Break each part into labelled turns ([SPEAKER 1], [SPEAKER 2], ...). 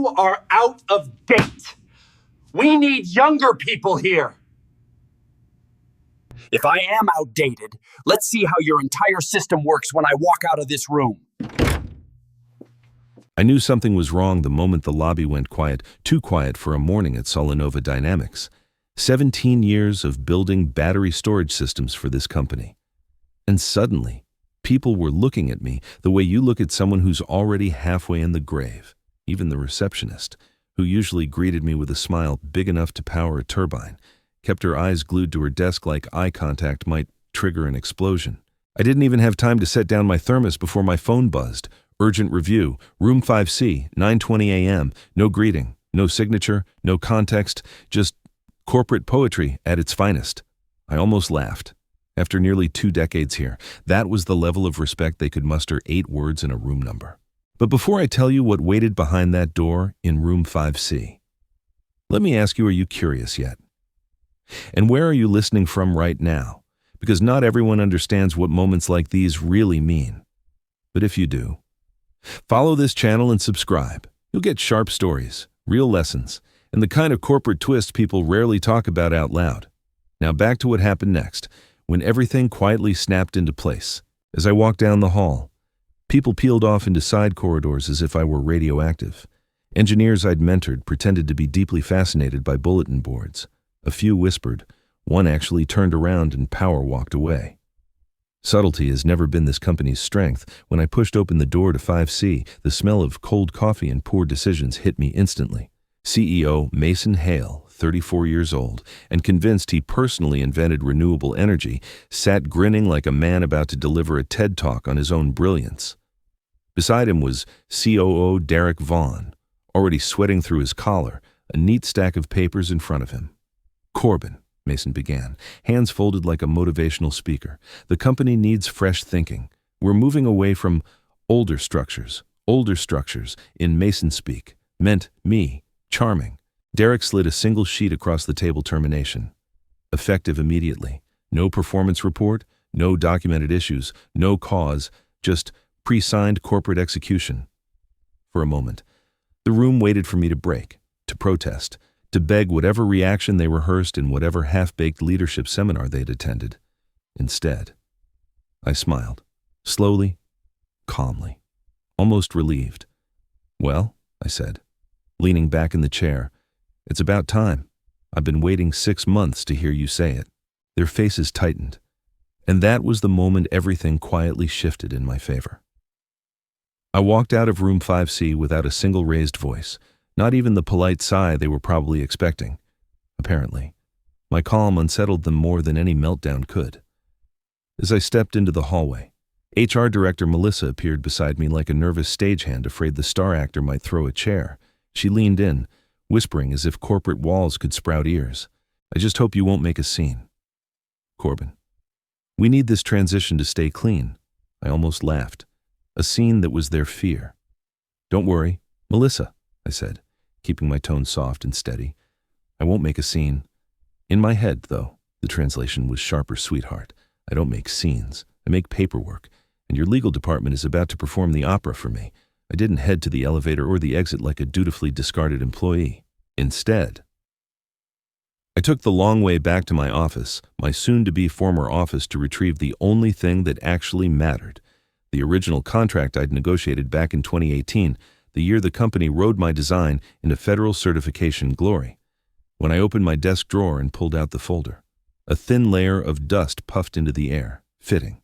[SPEAKER 1] You are out of date. We need younger people here.
[SPEAKER 2] If I am outdated, let's see how your entire system works when I walk out of this room.
[SPEAKER 3] I knew something was wrong the moment the lobby went quiet, too quiet for a morning at Solinova Dynamics. 17 years of building battery storage systems for this company. And suddenly, people were looking at me the way you look at someone who's already halfway in the grave. Even the receptionist, who usually greeted me with a smile big enough to power a turbine, kept her eyes glued to her desk like eye contact might trigger an explosion. I didn't even have time to set down my thermos before my phone buzzed. Urgent review, room 5C, 9:20 a.m., no greeting, no signature, no context, just corporate poetry at its finest. I almost laughed. After nearly 2 decades here, that was the level of respect they could muster 8 words in a room number. But before I tell you what waited behind that door in room 5C, let me ask you, are you curious yet? And where are you listening from right now? Because not everyone understands what moments like these really mean. But if you do, follow this channel and subscribe. You'll get sharp stories, real lessons, and the kind of corporate twists people rarely talk about out loud. Now back to what happened next, when everything quietly snapped into place. As I walked down the hall, people peeled off into side corridors as if I were radioactive. Engineers I'd mentored pretended to be deeply fascinated by bulletin boards. A few whispered. One actually turned around and power walked away. Subtlety has never been this company's strength. When I pushed open the door to 5C, the smell of cold coffee and poor decisions hit me instantly. CEO Mason Hale, 34 years old, and convinced he personally invented renewable energy, sat grinning like a man about to deliver a TED Talk on his own brilliance. Beside him was COO Derek Vaughn, already sweating through his collar, a neat stack of papers in front of him. Corbin, Mason began, hands folded like a motivational speaker. The company needs fresh thinking. We're moving away from older structures. Older structures, in Mason speak, meant me, charming. Derek slid a single sheet across the table. Termination. Effective immediately. No performance report, no documented issues, no cause, just pre-signed corporate execution. For a moment, the room waited for me to break, to protest, to beg whatever reaction they rehearsed in whatever half-baked leadership seminar they'd attended. Instead, I smiled, slowly, calmly, almost relieved. "Well," I said, leaning back in the chair, "it's about time. I've been waiting 6 months to hear you say it." Their faces tightened, and that was the moment everything quietly shifted in my favor. I walked out of room 5C without a single raised voice, not even the polite sigh they were probably expecting. Apparently, my calm unsettled them more than any meltdown could. As I stepped into the hallway, HR Director Melissa appeared beside me like a nervous stagehand afraid the star actor might throw a chair. She leaned in, whispering as if corporate walls could sprout ears. "I just hope you won't make a scene. Corbin, we need this transition to stay clean." I almost laughed. A scene that was their fear. "Don't worry, Melissa," I said, keeping my tone soft and steady. "I won't make a scene." In my head, though, the translation was sharper, "Sweetheart, I don't make scenes. I make paperwork, and your legal department is about to perform the opera for me. I didn't head to the elevator or the exit like a dutifully discarded employee. Instead, I took the long way back to my office, my soon-to-be former office, to retrieve the only thing that actually mattered. The original contract I'd negotiated back in 2018, the year the company rode my design into federal certification glory. When I opened my desk drawer and pulled out the folder, a thin layer of dust puffed into the air, fitting.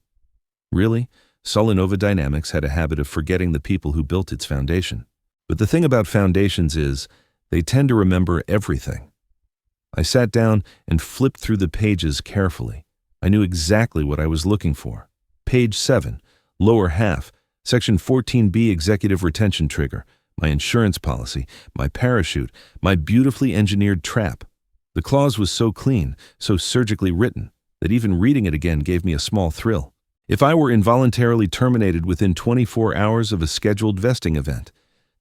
[SPEAKER 3] Really, Solinova Dynamics had a habit of forgetting the people who built its foundation. But the thing about foundations is, they tend to remember everything. I sat down and flipped through the pages carefully. I knew exactly what I was looking for. Page 7, lower half, Section 14B, Executive Retention Trigger, my insurance policy, my parachute, my beautifully engineered trap. The clause was so clean, so surgically written, that even reading it again gave me a small thrill. If I were involuntarily terminated within 24 hours of a scheduled vesting event,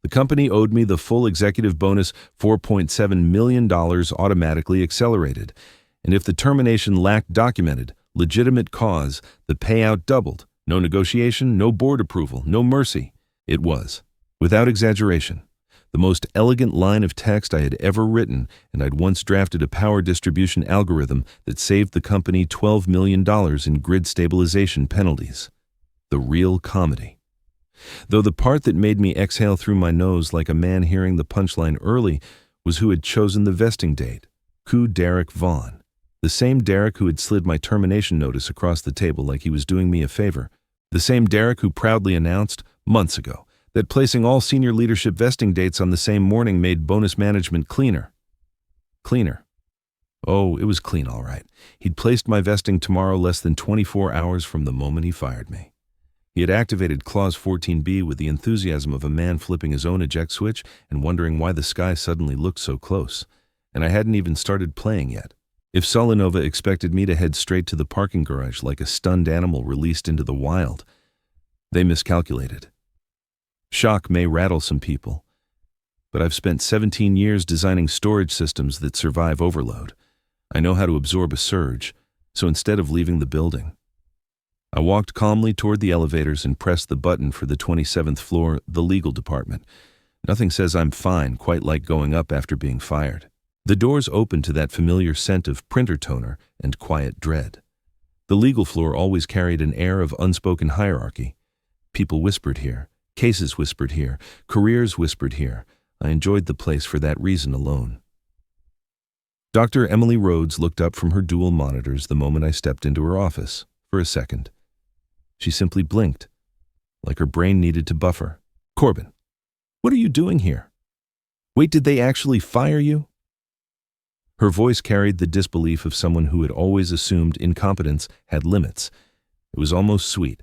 [SPEAKER 3] the company owed me the full executive bonus, $4.7 million automatically accelerated. And if the termination lacked documented, legitimate cause, the payout doubled. No negotiation, no board approval, no mercy. It was, without exaggeration, the most elegant line of text I had ever written, and I'd once drafted a power distribution algorithm that saved the company $12 million in grid stabilization penalties. The real comedy. Though the part that made me exhale through my nose like a man hearing the punchline early was who had chosen the vesting date. Derek Vaughn. The same Derek who had slid my termination notice across the table like he was doing me a favor. The same Derek who proudly announced, months ago, that placing all senior leadership vesting dates on the same morning made bonus management cleaner. Cleaner. Oh, it was clean all right. He'd placed my vesting tomorrow less than 24 hours from the moment he fired me. He had activated Clause 14B with the enthusiasm of a man flipping his own eject switch and wondering why the sky suddenly looked so close. And I hadn't even started playing yet. If Solanova expected me to head straight to the parking garage like a stunned animal released into the wild, they miscalculated. Shock may rattle some people, but I've spent 17 years designing storage systems that survive overload. I know how to absorb a surge, so instead of leaving the building, I walked calmly toward the elevators and pressed the button for the 27th floor, the legal department. Nothing says I'm fine quite like going up after being fired. The doors opened to that familiar scent of printer toner and quiet dread. The legal floor always carried an air of unspoken hierarchy. People whispered here, cases whispered here, careers whispered here. I enjoyed the place for that reason alone. Dr. Emily Rhodes looked up from her dual monitors the moment I stepped into her office, for a second. She simply blinked, like her brain needed to buffer. Corbin, what are you doing here? Wait, did they actually fire you? Her voice carried the disbelief of someone who had always assumed incompetence had limits. It was almost sweet.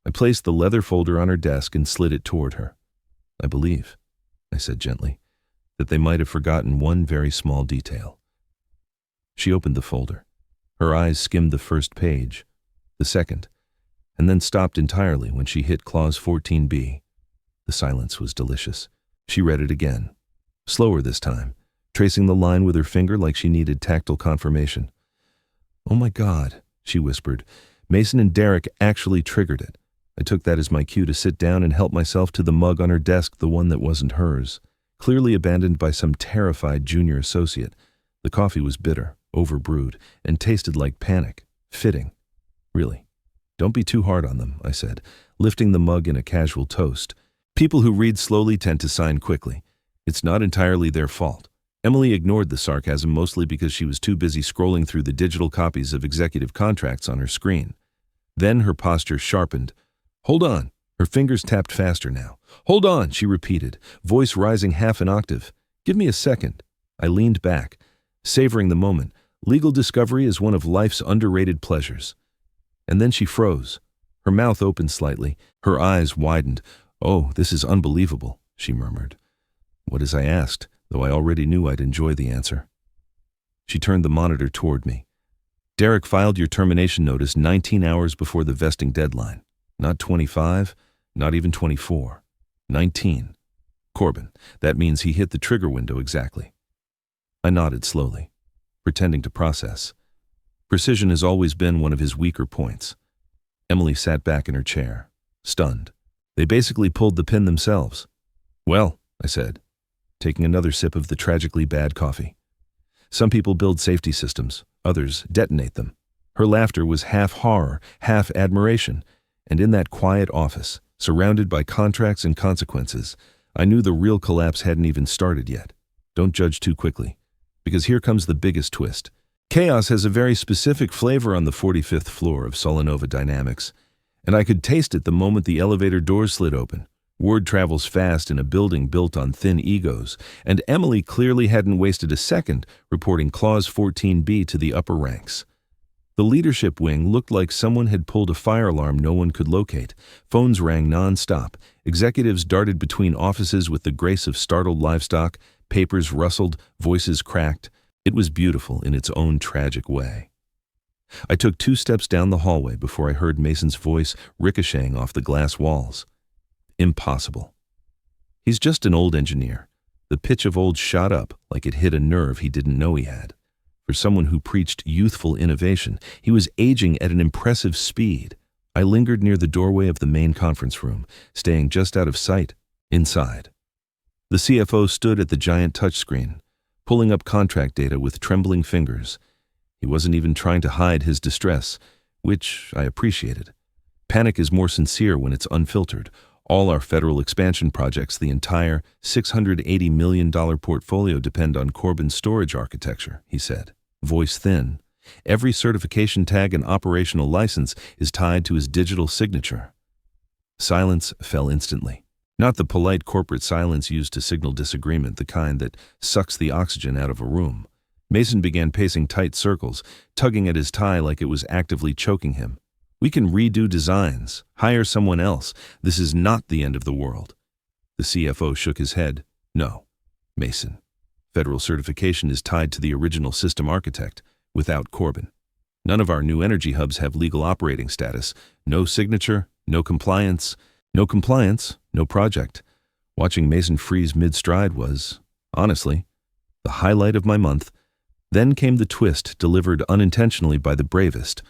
[SPEAKER 3] I placed the leather folder on her desk and slid it toward her. I believe, I said gently, that they might have forgotten one very small detail. She opened the folder. Her eyes skimmed the first page, the second, and then stopped entirely when she hit Clause 14B. The silence was delicious. She read it again, slower this time, tracing the line with her finger like she needed tactile confirmation. Oh my God, she whispered. Mason and Derek actually triggered it. I took that as my cue to sit down and help myself to the mug on her desk, the one that wasn't hers, clearly abandoned by some terrified junior associate. The coffee was bitter, overbrewed, and tasted like panic. Fitting. Really. Don't be too hard on them, I said, lifting the mug in a casual toast. People who read slowly tend to sign quickly. It's not entirely their fault. Emily ignored the sarcasm mostly because she was too busy scrolling through the digital copies of executive contracts on her screen. Then her posture sharpened. Hold on. Her fingers tapped faster now. Hold on, she repeated, voice rising half an octave. Give me a second. I leaned back, savoring the moment. Legal discovery is one of life's underrated pleasures. And then she froze. Her mouth opened slightly. Her eyes widened. Oh, this is unbelievable, she murmured. What as I asked, though I already knew I'd enjoy the answer. She turned the monitor toward me. Derek filed your termination notice 19 hours before the vesting deadline. Not 25, not even 24. 19. Corbin, that means he hit the trigger window exactly. I nodded slowly, pretending to process. Precision has always been one of his weaker points. Emily sat back in her chair, stunned. They basically pulled the pin themselves. Well, I said, taking another sip of the tragically bad coffee. Some people build safety systems, others detonate them. Her laughter was half horror, half admiration, and in that quiet office, surrounded by contracts and consequences, I knew the real collapse hadn't even started yet. Don't judge too quickly, because here comes the biggest twist. Chaos has a very specific flavor on the 45th floor of Solanova Dynamics, and I could taste it the moment the elevator doors slid open. Word travels fast in a building built on thin egos, and Emily clearly hadn't wasted a second reporting Clause 14B to the upper ranks. The leadership wing looked like someone had pulled a fire alarm no one could locate. Phones rang non-stop. Executives darted between offices with the grace of startled livestock. Papers rustled, voices cracked. It was beautiful in its own tragic way. I took 2 steps down the hallway before I heard Mason's voice ricocheting off the glass walls. Impossible. He's just an old engineer. The pitch of old shot up like it hit a nerve he didn't know he had. For someone who preached youthful innovation, he was aging at an impressive speed. I lingered near the doorway of the main conference room, staying just out of sight, inside. The CFO stood at the giant touchscreen, pulling up contract data with trembling fingers. He wasn't even trying to hide his distress, which I appreciated. Panic is more sincere when it's unfiltered. All our federal expansion projects, the entire $680 million portfolio, depend on Corbin's storage architecture, he said, voice thin. Every certification tag and operational license is tied to his digital signature. Silence fell instantly. Not the polite corporate silence used to signal disagreement, the kind that sucks the oxygen out of a room. Mason began pacing tight circles, tugging at his tie like it was actively choking him. We can redo designs, hire someone else. This is not the end of the world. The CFO shook his head. No, Mason. Federal certification is tied to the original system architect, without Corbin. None of our new energy hubs have legal operating status. No signature, no compliance. No compliance, no project. Watching Mason freeze mid-stride was, honestly, the highlight of my month. Then came the twist delivered unintentionally by the bravest,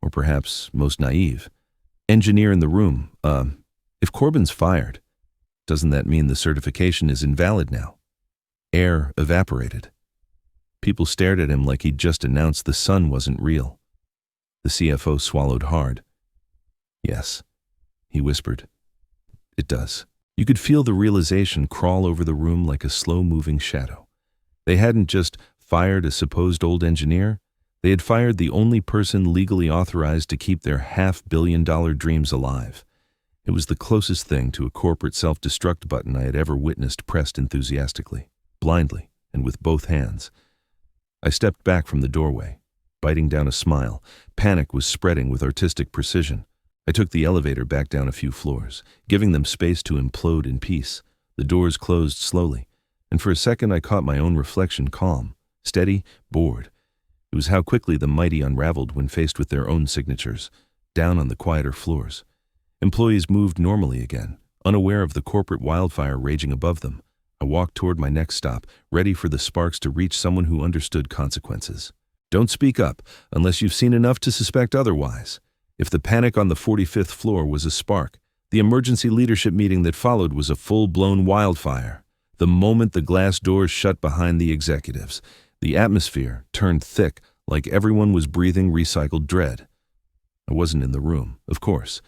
[SPEAKER 3] or perhaps most naive, engineer in the room. If Corbin's fired, doesn't that mean the certification is invalid now? Air evaporated. People stared at him like he'd just announced the sun wasn't real. The CFO swallowed hard. Yes, he whispered. It does. You could feel the realization crawl over the room like a slow-moving shadow. They hadn't just fired a supposed old engineer. They had fired the only person legally authorized to keep their $500 million dreams alive. It was the closest thing to a corporate self-destruct button I had ever witnessed pressed enthusiastically, blindly, and with both hands. I stepped back from the doorway, biting down a smile. Panic was spreading with artistic precision. I took the elevator back down a few floors, giving them space to implode in peace. The doors closed slowly, and for a second I caught my own reflection calm, steady, bored. It was how quickly the mighty unraveled when faced with their own signatures, down on the quieter floors. Employees moved normally again, unaware of the corporate wildfire raging above them. I walked toward my next stop, ready for the sparks to reach someone who understood consequences. Don't speak up, unless you've seen enough to suspect otherwise. If the panic on the 45th floor was a spark, the emergency leadership meeting that followed was a full-blown wildfire. The moment the glass doors shut behind the executives, the atmosphere turned thick like everyone was breathing recycled dread. I wasn't in the room, of course,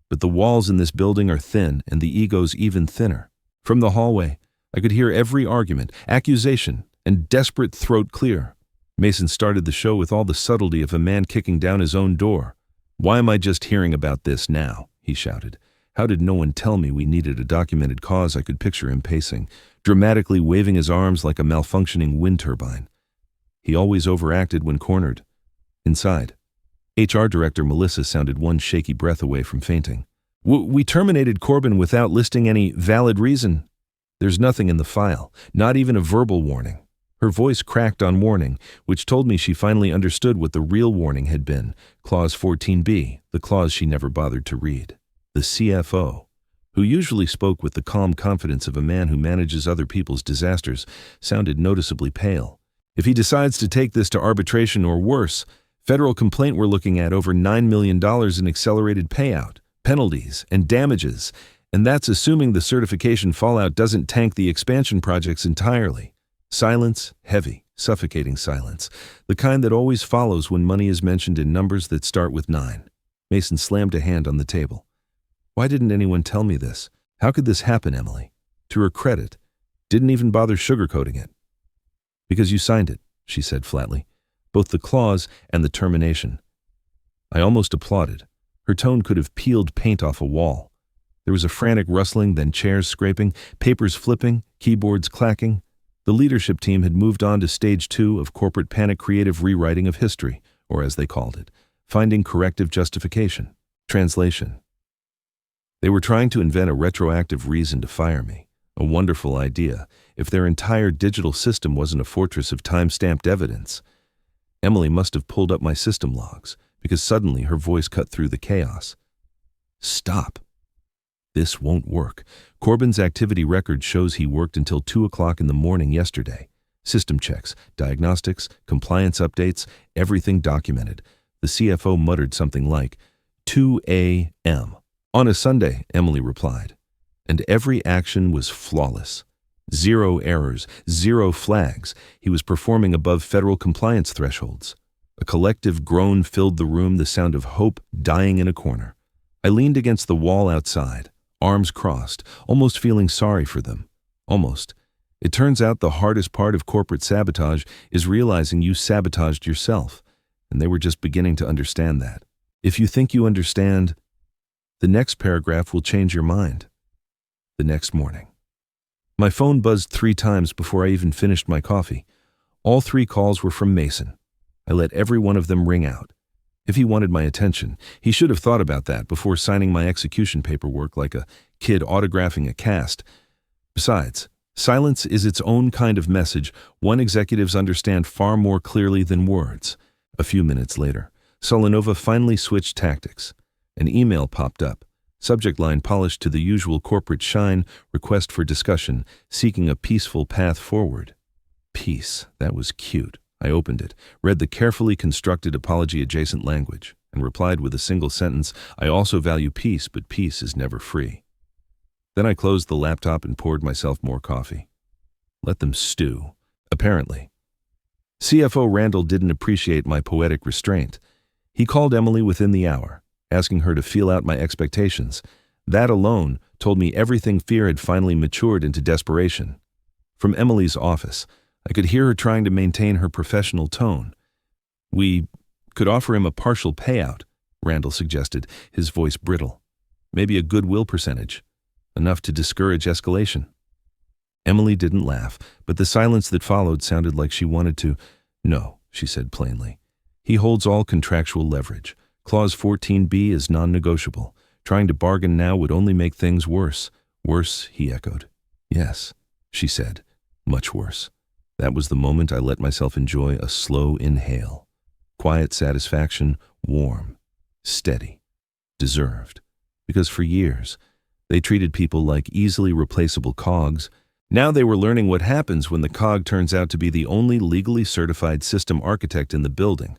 [SPEAKER 3] but the walls in this building are thin and the egos even thinner. From the hallway, I could hear every argument, accusation, and desperate throat clear. Mason started the show with all the subtlety of a man kicking down his own door. Why am I just hearing about this now? He shouted. How did no one tell me we needed a documented cause? I could picture him pacing, dramatically waving his arms like a malfunctioning wind turbine. He always overacted when cornered. Inside, HR Director Melissa sounded one shaky breath away from fainting. We terminated Corbin without listing any valid reason. There's nothing in the file, not even a verbal warning. Her voice cracked on warning, which told me she finally understood what the real warning had been. Clause 14B, the clause she never bothered to read. The CFO, who usually spoke with the calm confidence of a man who manages other people's disasters, sounded noticeably pale. If he decides to take this to arbitration or worse, federal complaint, we're looking at over $9 million in accelerated payout, penalties, and damages, and that's assuming the certification fallout doesn't tank the expansion projects entirely. Silence, heavy, suffocating silence, the kind that always follows when money is mentioned in numbers that start with 9. Mason slammed a hand on the table. Why didn't anyone tell me this? How could this happen, Emily? To her credit, didn't even bother sugarcoating it. Because you signed it, she said flatly, both the clause and the termination. I almost applauded. Her tone could have peeled paint off a wall. There was a frantic rustling, then chairs scraping, papers flipping, keyboards clacking. The leadership team had moved on to stage 2 of corporate panic creative rewriting of history, or as they called it, finding corrective justification. Translation. They were trying to invent a retroactive reason to fire me, a wonderful idea, if their entire digital system wasn't a fortress of time-stamped evidence. Emily must have pulled up my system logs, because suddenly her voice cut through the chaos. Stop. This won't work. Corbin's activity record shows he worked until 2 o'clock in the morning yesterday. System checks, diagnostics, compliance updates, everything documented. The CFO muttered something like, 2 a.m. On a Sunday, Emily replied. And every action was flawless. Zero errors, zero flags. He was performing above federal compliance thresholds. A collective groan filled the room, the sound of hope dying in a corner. I leaned against the wall outside, arms crossed, almost feeling sorry for them. Almost. It turns out the hardest part of corporate sabotage is realizing you sabotaged yourself, and they were just beginning to understand that. If you think you understand, the next paragraph will change your mind. The next morning. My phone buzzed 3 times before I even finished my coffee. All 3 calls were from Mason. I let every one of them ring out. If he wanted my attention, he should have thought about that before signing my execution paperwork like a kid autographing a cast. Besides, silence is its own kind of message one executives understand far more clearly than words. A few minutes later, Solanova finally switched tactics. An email popped up. Subject line polished to the usual corporate shine, request for discussion, seeking a peaceful path forward. Peace, that was cute. I opened it, read the carefully constructed apology-adjacent language, and replied with a single sentence, I also value peace, but peace is never free. Then I closed the laptop and poured myself more coffee. Let them stew, apparently. CFO Randall didn't appreciate my poetic restraint. He called Emily within the hour, asking her to feel out my expectations. That alone told me everything fear had finally matured into desperation. From Emily's office, I could hear her trying to maintain her professional tone. We could offer him a partial payout, Randall suggested, his voice brittle. Maybe a goodwill percentage, enough to discourage escalation. Emily didn't laugh, but the silence that followed sounded like she wanted to. No, she said plainly. He holds all contractual leverage. Clause 14b is non-negotiable. Trying to bargain now would only make things worse. Worse, he echoed. Yes, she said. Much worse. That was the moment I let myself enjoy a slow inhale. Quiet satisfaction, warm, steady, deserved. Because for years, they treated people like easily replaceable cogs. Now they were learning what happens when the cog turns out to be the only legally certified system architect in the building.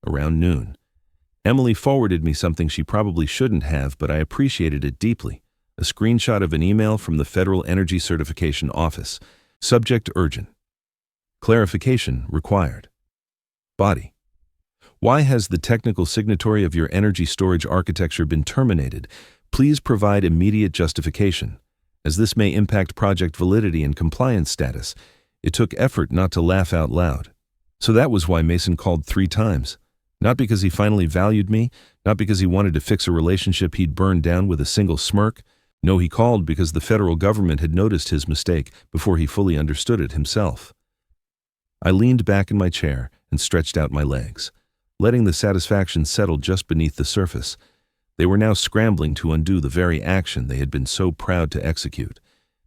[SPEAKER 3] Around noon, Emily forwarded me something she probably shouldn't have, but I appreciated it deeply. A screenshot of an email from the Federal Energy Certification Office. Subject urgent. Clarification required. Body. Why has the technical signatory of your energy storage architecture been terminated? Please provide immediate justification, as this may impact project validity and compliance status. It took effort not to laugh out loud. So that was why Mason called 3 times. Not because he finally valued me, not because he wanted to fix a relationship he'd burned down with a single smirk. No, he called because the federal government had noticed his mistake before he fully understood it himself. I leaned back in my chair and stretched out my legs, letting the satisfaction settle just beneath the surface. They were now scrambling to undo the very action they had been so proud to execute,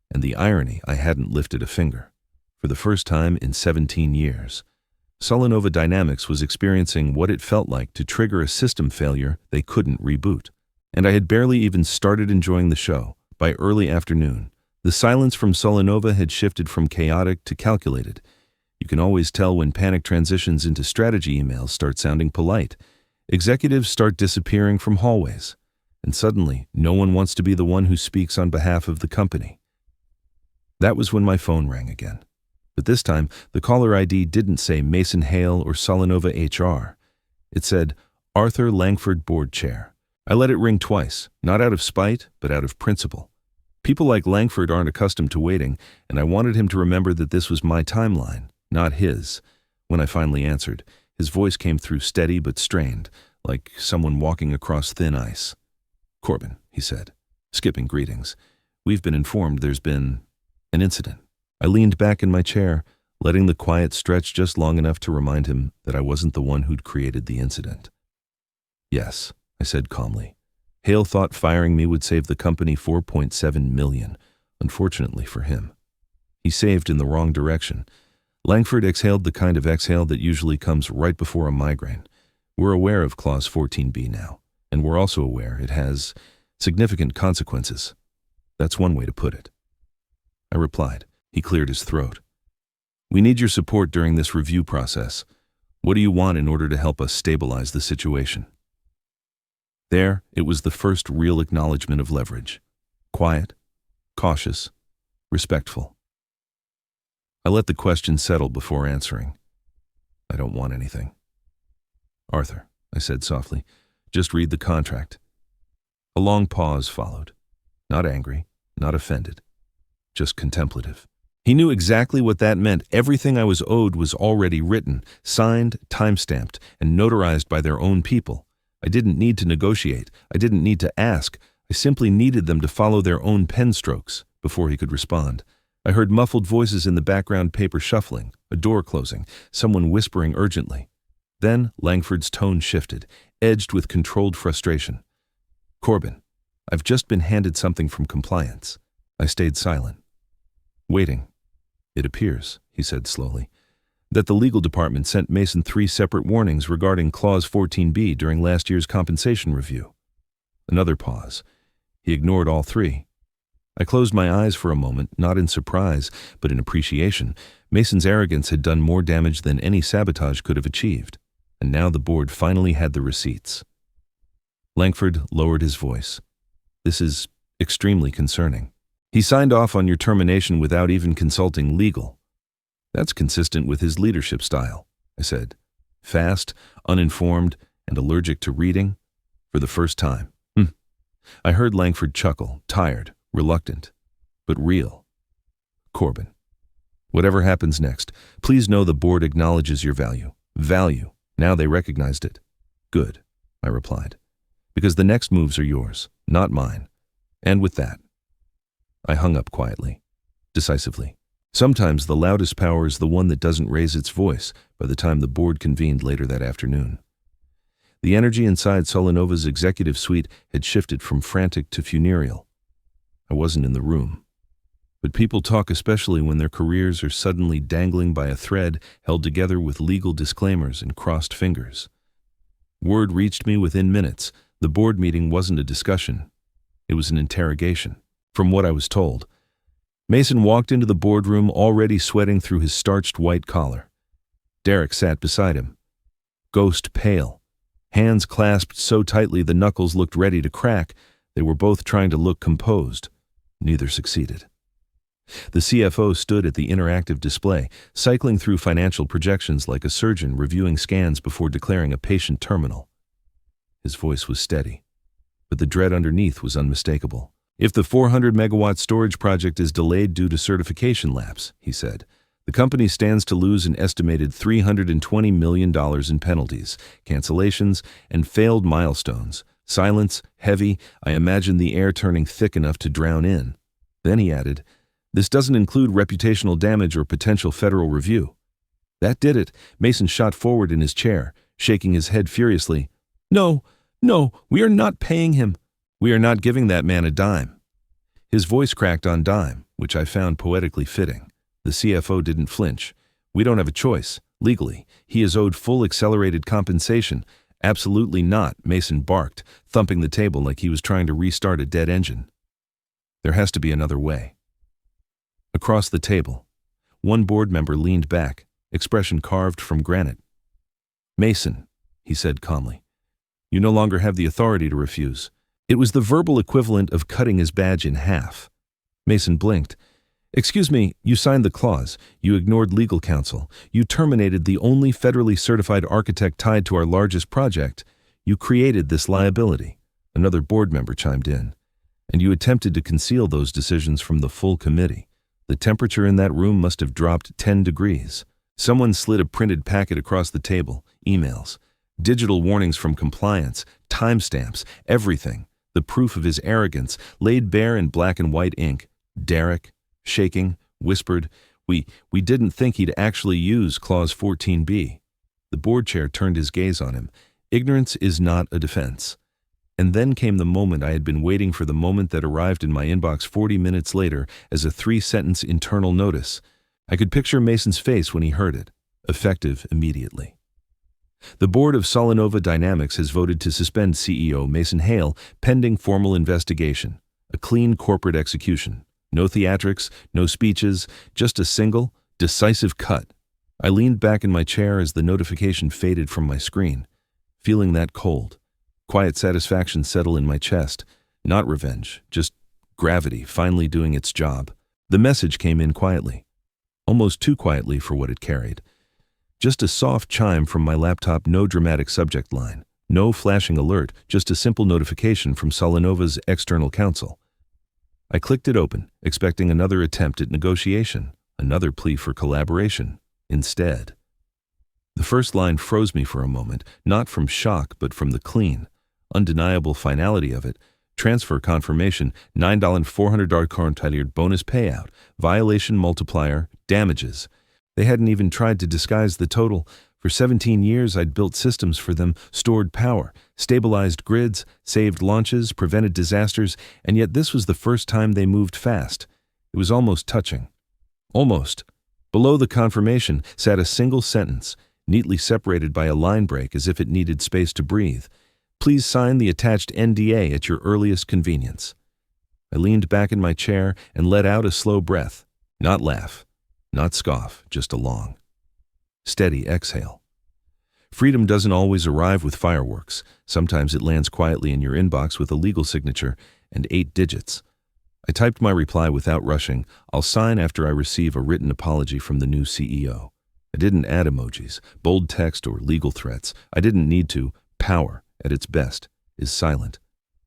[SPEAKER 3] and the irony, I hadn't lifted a finger. For the first time in 17 years, Solanova Dynamics was experiencing what it felt like to trigger a system failure they couldn't reboot. And I had barely even started enjoying the show. By early afternoon, the silence from Solanova had shifted from chaotic to calculated. You can always tell when panic transitions into strategy emails start sounding polite. Executives start disappearing from hallways, and suddenly no one wants to be the one who speaks on behalf of the company. That was when my phone rang again. But this time, the caller ID didn't say Mason Hale or Solanova HR. It said, Arthur Langford Board Chair. I let it ring twice, not out of spite, but out of principle. People like Langford aren't accustomed to waiting, and I wanted him to remember that this was my timeline, not his. When I finally answered, his voice came through steady but strained, like someone walking across thin ice. Corbin, he said, skipping greetings. We've been informed there's been an incident. I leaned back in my chair, letting the quiet stretch just long enough to remind him that I wasn't the one who'd created the incident. Yes, I said calmly. Hale thought firing me would save the company $4.7 million, unfortunately for him. He saved in the wrong direction. Langford exhaled the kind of exhale that usually comes right before a migraine. We're aware of Clause 14b now, and we're also aware it has significant consequences. That's one way to put it. I replied. He cleared his throat. We need your support during this review process. What do you want in order to help us stabilize the situation? There, it was the first real acknowledgement of leverage. Quiet, cautious, respectful. let the question settle before answering. I don't want anything. Arthur, I said softly, just read the contract. A long pause followed. Not angry, not offended, just contemplative. He knew exactly what that meant. Everything I was owed was already written, signed, time-stamped, and notarized by their own people. I didn't need to negotiate. I didn't need to ask. I simply needed them to follow their own pen strokes before he could respond. I heard muffled voices in the background, paper shuffling, a door closing, someone whispering urgently. Then Langford's tone shifted, edged with controlled frustration. Corbin, I've just been handed something from compliance. I stayed silent. Waiting. It appears, he said slowly, that the legal department sent Mason 3 separate warnings regarding Clause 14B during last year's compensation review. Another pause. He ignored all 3. I closed my eyes for a moment, not in surprise, but in appreciation. Mason's arrogance had done more damage than any sabotage could have achieved, and now the board finally had the receipts. Langford lowered his voice. This is extremely concerning. He signed off on your termination without even consulting legal. That's consistent with his leadership style, I said. Fast, uninformed, and allergic to reading for the first time. I heard Langford chuckle, tired, reluctant, but real. Corbin, whatever happens next, please know the board acknowledges your value. Value. Now they recognized it. Good, I replied, because the next moves are yours, not mine. And with that, I hung up quietly, decisively. Sometimes the loudest power is the one that doesn't raise its voice by the time the board convened later that afternoon. The energy inside Solanova's executive suite had shifted from frantic to funereal. I wasn't in the room. But people talk, especially when their careers are suddenly dangling by a thread held together with legal disclaimers and crossed fingers. Word reached me within minutes. The board meeting wasn't a discussion. It was an interrogation. From what I was told, Mason walked into the boardroom already sweating through his starched white collar. Derek sat beside him, ghost pale, hands clasped so tightly the knuckles looked ready to crack. They were both trying to look composed. Neither succeeded. The CFO stood at the interactive display, cycling through financial projections like a surgeon reviewing scans before declaring a patient terminal. His voice was steady, but the dread underneath was unmistakable. If the 400-megawatt storage project is delayed due to certification lapse, he said, the company stands to lose an estimated $320 million in penalties, cancellations, and failed milestones. Silence, heavy, I imagine the air turning thick enough to drown in. Then he added, this doesn't include reputational damage or potential federal review. That did it. Mason shot forward in his chair, shaking his head furiously. No, we are not paying him. We are not giving that man a dime. His voice cracked on dime, which I found poetically fitting. The CFO didn't flinch. We don't have a choice. Legally, he is owed full accelerated compensation. Absolutely not, Mason barked, thumping the table like he was trying to restart a dead engine. There has to be another way. Across the table, one board member leaned back, expression carved from granite. Mason, he said calmly, you no longer have the authority to refuse. It was the verbal equivalent of cutting his badge in half. Mason blinked. Excuse me, you signed the clause. You ignored legal counsel. You terminated the only federally certified architect tied to our largest project. You created this liability. Another board member chimed in. And you attempted to conceal those decisions from the full committee. The temperature in that room must have dropped 10 degrees. Someone slid a printed packet across the table, emails, digital warnings from compliance, timestamps, everything. The proof of his arrogance, laid bare in black and white ink. Derek, shaking, whispered, We didn't think he'd actually use Clause 14B. The board chair turned his gaze on him. Ignorance is not a defense. And then came the moment I had been waiting for, the moment that arrived in my inbox 40 minutes later as a 3-sentence internal notice. I could picture Mason's face when he heard it, effective immediately. The board of Solanova Dynamics has voted to suspend CEO Mason Hale pending formal investigation, a clean corporate execution. No theatrics, no speeches, just a single, decisive cut. I leaned back in my chair as the notification faded from my screen, feeling that cold, quiet satisfaction settle in my chest. Not revenge, just gravity finally doing its job. The message came in quietly, almost too quietly for what it carried. Just a soft chime from my laptop, no dramatic subject line, no flashing alert, just a simple notification from Solenova's external counsel. I clicked it open, expecting another attempt at negotiation, another plea for collaboration. Instead, the first line froze me for a moment, not from shock but from the clean, undeniable finality of it. Transfer confirmation, $9,400 quarantile bonus payout, violation multiplier, damages. They hadn't even tried to disguise the total. For 17 years, I'd built systems for them, stored power, stabilized grids, saved launches, prevented disasters, and yet this was the first time they moved fast. It was almost touching. Almost. Below the confirmation sat a single sentence, neatly separated by a line break as if it needed space to breathe. Please sign the attached NDA at your earliest convenience. I leaned back in my chair and let out a slow breath. Not laugh, not scoff, just a long, steady exhale. Freedom doesn't always arrive with fireworks. Sometimes it lands quietly in your inbox with a legal signature and 8 digits. I typed my reply without rushing. I'll sign after I receive a written apology from the new CEO. I didn't add emojis, bold text, or legal threats. I didn't need to. Power, at its best, is silent.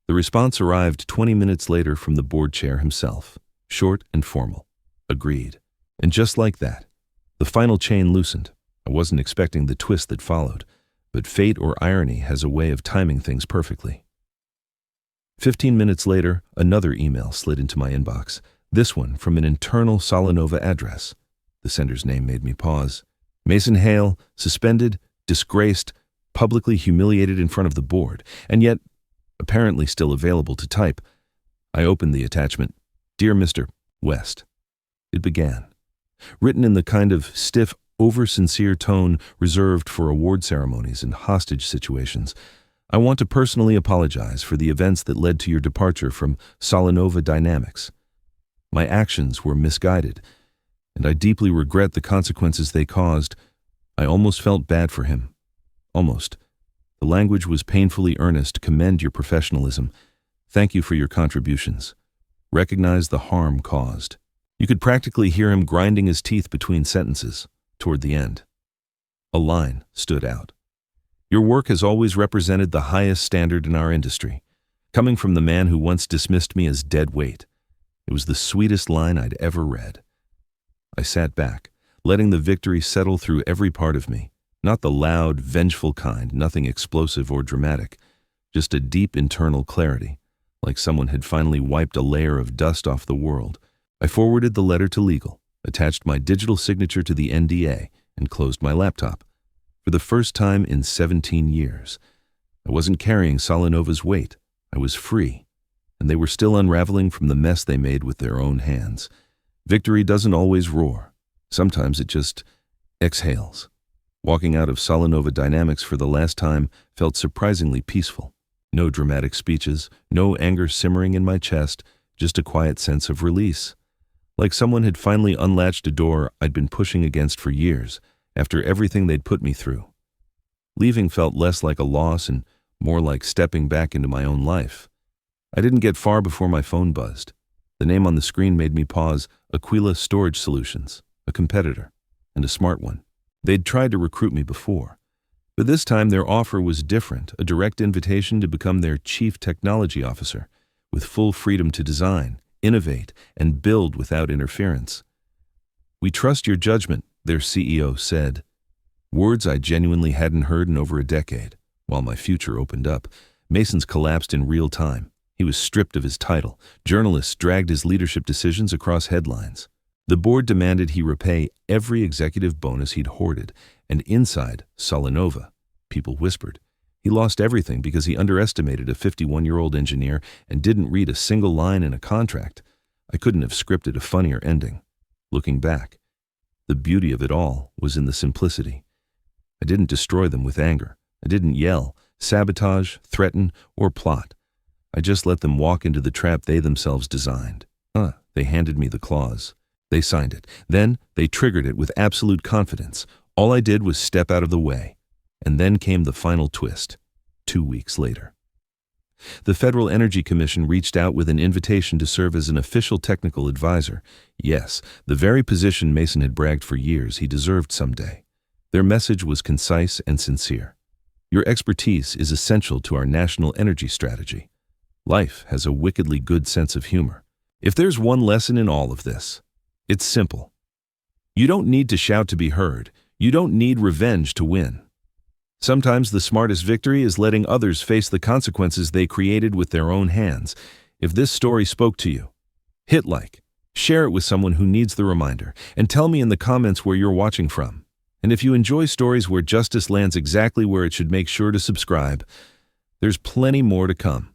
[SPEAKER 3] The response arrived 20 minutes later from the board chair himself. Short and formal. Agreed. And just like that, the final chain loosened. I wasn't expecting the twist that followed, but fate or irony has a way of timing things perfectly. 15 minutes later, another email slid into my inbox, this one from an internal Solenova address. The sender's name made me pause. Mason Hale, suspended, disgraced, publicly humiliated in front of the board, and yet apparently still available to type. I opened the attachment. Dear Mr. West. It began. Written in the kind of stiff, over-sincere tone reserved for award ceremonies and hostage situations, I want to personally apologize for the events that led to your departure from Solenova Dynamics. My actions were misguided, and I deeply regret the consequences they caused. I almost felt bad for him. Almost. The language was painfully earnest. Commend your professionalism. Thank you for your contributions. Recognize the harm caused. You could practically hear him grinding his teeth between sentences. Toward the end, a line stood out. Your work has always represented the highest standard in our industry, coming from the man who once dismissed me as dead weight. It was the sweetest line I'd ever read. I sat back, letting the victory settle through every part of me, not the loud, vengeful kind, nothing explosive or dramatic, just a deep internal clarity, like someone had finally wiped a layer of dust off the world. I forwarded the letter to legal, attached my digital signature to the NDA, and closed my laptop. For the first time in 17 years, I wasn't carrying Solenova's weight. I was free, and they were still unraveling from the mess they made with their own hands. Victory doesn't always roar. Sometimes it just exhales. Walking out of Solenova Dynamics for the last time felt surprisingly peaceful. No dramatic speeches, no anger simmering in my chest, just a quiet sense of release. Like someone had finally unlatched a door I'd been pushing against for years, after everything they'd put me through. Leaving felt less like a loss and more like stepping back into my own life. I didn't get far before my phone buzzed. The name on the screen made me pause. Aquila Storage Solutions, a competitor, and a smart one. They'd tried to recruit me before, but this time their offer was different, a direct invitation to become their chief technology officer, with full freedom to design, innovate, and build without interference. We trust your judgment, their CEO said. Words I genuinely hadn't heard in over a decade. While my future opened up, Mason's collapsed in real time. He was stripped of his title. Journalists dragged his leadership decisions across headlines. The board demanded he repay every executive bonus he'd hoarded, and inside Solenova, people whispered, he lost everything because he underestimated a 51-year-old engineer and didn't read a single line in a contract. I couldn't have scripted a funnier ending. Looking back, the beauty of it all was in the simplicity. I didn't destroy them with anger. I didn't yell, sabotage, threaten, or plot. I just let them walk into the trap they themselves designed. They handed me the clause. They signed it. Then they triggered it with absolute confidence. All I did was step out of the way. And then came the final twist, 2 weeks later. The Federal Energy Commission reached out with an invitation to serve as an official technical advisor. Yes, the very position Mason had bragged for years he deserved someday. Their message was concise and sincere. Your expertise is essential to our national energy strategy. Life has a wickedly good sense of humor. If there's one lesson in all of this, it's simple. You don't need to shout to be heard. You don't need revenge to win. Sometimes the smartest victory is letting others face the consequences they created with their own hands. If this story spoke to you, hit like, share it with someone who needs the reminder, and tell me in the comments where you're watching from. And if you enjoy stories where justice lands exactly where it should, make sure to subscribe. There's plenty more to come.